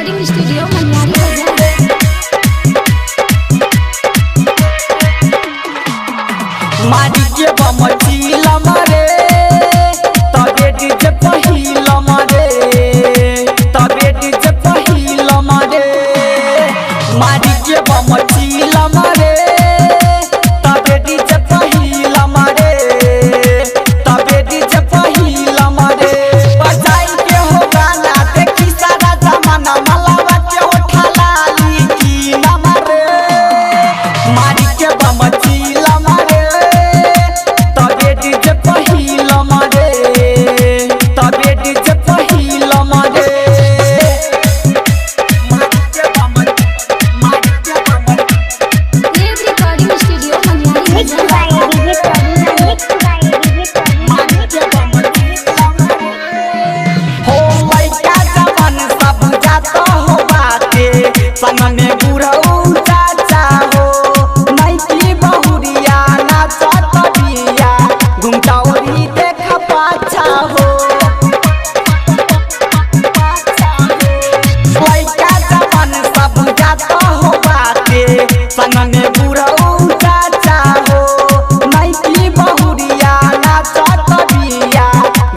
recording studio Maniyari मारी के बमचील मरे तबे डीजे पहिल मरे तबे डीजे पहिल मरे मारी के बमचील मरे तबे डीजे पहिल मरे तबे डीजे पहिल मरे बजाई के हो गाना देखी सारा जमाना मलावा के उठा लाली की न मरे मारी के बमचील मरे तबे डीजे पहिल मरे तबे डीजे पहिल मरे देव रिकॉर्डिंग स्टूडियो मनियारी हो लइका जवान सब जात हो बाटे संग में बुढ़ऊ चाचा हो नैकी बहुरिया नाचत बिया घुमटावरी देख पाछा हो लइका जवान सब जात हो बाटे संग में बुढ़ऊ चाचा हो नैकी बहुरिया नाचत बिया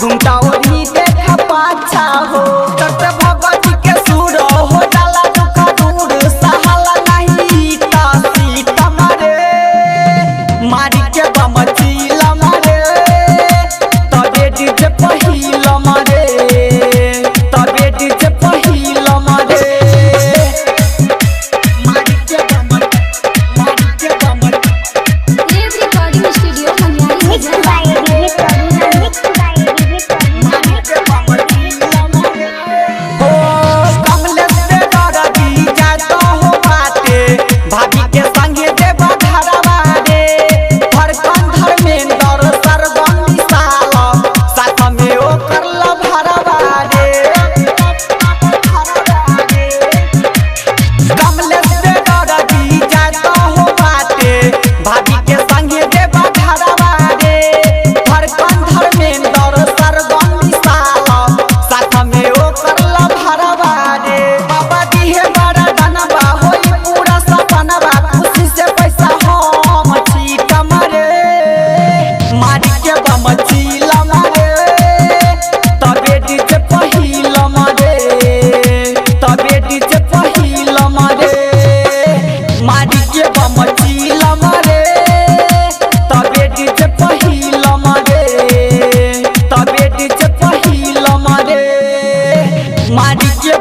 घुमटावरी देख पाछा हो तट भगवती के सुर हो जाला दुख दूर सहल नहीं ता सीता मरे मारी के बमचील मरे तबे डीजे पहिल मरे तबे डीजे पहिल मरे मारी के बम देव रिकॉर्डिंग स्टूडियो मनियारी हो कमलेश से डरदी जात हो बाटे भाभी के संगे देव घरवा रे धड़कन धर्मेंद्र सरगम विशाल साथ में ओकर लभरवा रे कमलेश से डरदी जात हो बाटे भाभी के संगे देव घरवा रे धड़कन धर्मेंद्र सरगम विशाल साथ में ओकर लभरवा रे बाबा दिहे बड़ा धनवा होई पूरा सपनवा खुशी से पैसा हम छीट मरे मारी के बमचील मरे तबे डीजे पहिल मरे तबे डीजे पहिल मरे मारी के बमचील मरे तबे डीजे पहिल मरे तबे डीजे पहिल मरे मारी के